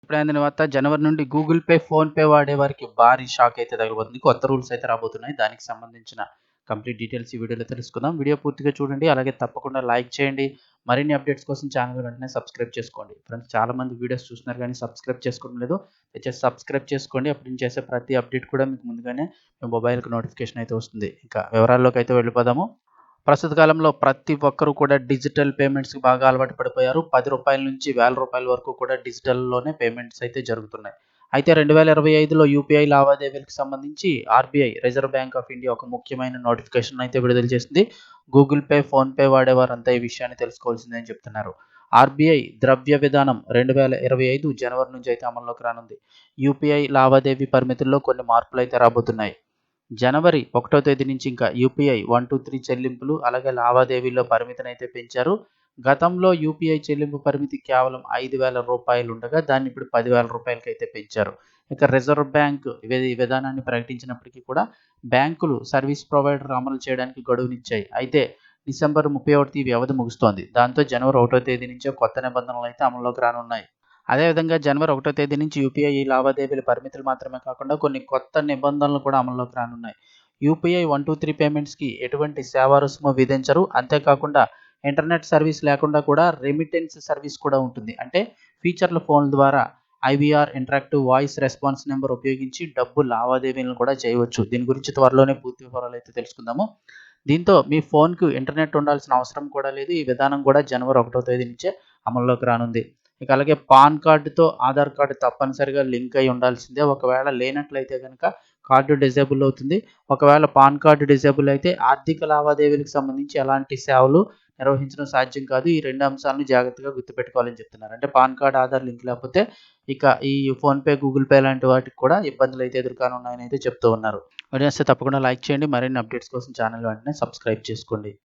ఇప్పుడైన తర్వాత జనవరి నుండి Google pay, PhonePe వాడేవారికి భారీ షాక్ అయితే తగలబోతుంది. కొత్త రూల్స్ అయితే రాబోతున్నాయి. దానికి సంబంధించిన కంప్లీట్ డీటెయిల్స్ ఈ వీడియోలో తెలుసుకుందాం. వీడియో పూర్తిగా చూడండి. అలాగే తప్పకుండా లైక్ చేయండి. మరిన్ని అప్డేట్స్ కోసం ఛానెల్ వెంటనే సబ్స్క్రైబ్ చేసుకోండి. ఫ్రెండ్స్ చాలామంది వీడియోస్ చూస్తున్నారు కానీ సబ్స్క్రైబ్ చేసుకోవడం లేదు. దయచేసి సబ్స్క్రైబ్ చేసుకోండి. అప్పుడు నేను చేసే ప్రతి అప్డేట్ కూడా మీకు ముందుగానే మీ మొబైల్‌కి నోటిఫికేషన్ అయితే వస్తుంది. ఇంకా వివరాల్లోకి అయితే వెళ్ళిపోదాము. ప్రస్తుత కాలంలో ప్రతి ఒక్కరు కూడా డిజిటల్ పేమెంట్స్‌కి బాగా అలవాటు పడిపోయారు. రూ. 10 నుంచి రూ. 1000 వరకు కూడా డిజిటల్‌లోనే పేమెంట్స్ అయితే జరుగుతున్నాయి. అయితే 2025లో యూపీఐ లావాదేవీలకు సంబంధించి RBI reserve bank of India ఒక ముఖ్యమైన నోటిఫికేషన్ అయితే విడుదల చేసింది. గూగుల్ పే, ఫోన్‌పే వాడేవారంతా ఈ విషయాన్ని తెలుసుకోవాల్సిందే అని చెప్తున్నారు. ఆర్‌బీఐ ద్రవ్య విధానం 2025 జనవరి నుంచి అయితే అమల్లోకి రానుంది. యూపీఐ లావాదేవీ పరిమితుల్లో కొన్ని మార్పులైతే రాబోతున్నాయి. జనవరి 1వ తేదీ నుంచి ఇంకా యూపీఐ 1, 2, 3 చెల్లింపులు అలాగే లావాదేవీల్లో పరిమితినైతే పెంచారు. గతంలో యూపీఐ చెల్లింపు పరిమితి కేవలం రూ. 5,000 ఉండగా దాన్ని ఇప్పుడు రూ. 10,000కైతే పెంచారు. ఇక రిజర్వ్ బ్యాంక్ ఈ విధానాన్ని ప్రకటించినప్పటికీ కూడా బ్యాంకులు సర్వీస్ ప్రొవైడర్ అమలు చేయడానికి గడువునిచ్చాయి. అయితే డిసెంబర్ 31 వ్యవధి ముగుస్తోంది. దాంతో జనవరి 1వ తేదీ నుంచే కొత్త నిబంధనలు అయితే అమల్లోకి రానున్నాయి. అదేవిధంగా జనవరి 1వ తేదీ నుంచి యూపీఐ లావాదేవీల పరిమితులు మాత్రమే కాకుండా కొన్ని కొత్త నిబంధనలు కూడా అమల్లోకి రానున్నాయి. యూపీఐ 1, 2, 3 పేమెంట్స్‌కి ఎటువంటి సేవా రుసుము విధించరు. అంతేకాకుండా ఇంటర్నెట్ సర్వీస్ లేకుండా కూడా రెమిటెన్స్ సర్వీస్ కూడా ఉంటుంది. అంటే ఫీచర్ల ఫోన్ల ద్వారా IVR interactive voice response number ఉపయోగించి డబ్బు లావాదేవీలను కూడా చేయవచ్చు. దీని గురించి త్వరలోనే పూర్తి వివరాలు అయితే తెలుసుకుందాము. దీంతో మీ ఫోన్‌కు ఇంటర్నెట్ ఉండాల్సిన అవసరం కూడా లేదు. ఈ విధానం కూడా జనవరి 1వ తేదీ నుంచే అమల్లోకి రానుంది. ఇక అలాగే పాన్ కార్డ్‌తో ఆధార్ కార్డ్ తప్పనిసరిగా లింక్ అయ్యి ఉండాల్సిందే. ఒకవేళ లేనట్లయితే గనక కార్డ్ డిజేబుల్ అవుతుంది. ఒకవేళ పాన్ కార్డ్ డిజేబుల్ అయితే ఆర్థిక లావాదేవీలకు సంబంధించి ఎలాంటి సేవలు నిర్వహించడం సాధ్యం కాదు. ఈ 2 అంశాలను జాగ్రత్తగా గుర్తుపెట్టుకోవాలని చెప్తున్నారు. అంటే పాన్ కార్డ్, ఆధార్ లింక్ లేకపోతే ఇక ఈ ఫోన్‌పే, గూగుల్ పే లాంటి వాటికి కూడా ఇబ్బందులైతే ఎదుర్కానున్నాయని అయితే చెప్తూ ఉన్నారు. వీడియో నచ్చితే తప్పకుండా లైక్ చేయండి. మరిన్ని అప్డేట్స్ కోసం ఛానెల్ వెంటనే సబ్స్క్రైబ్ చేసుకోండి.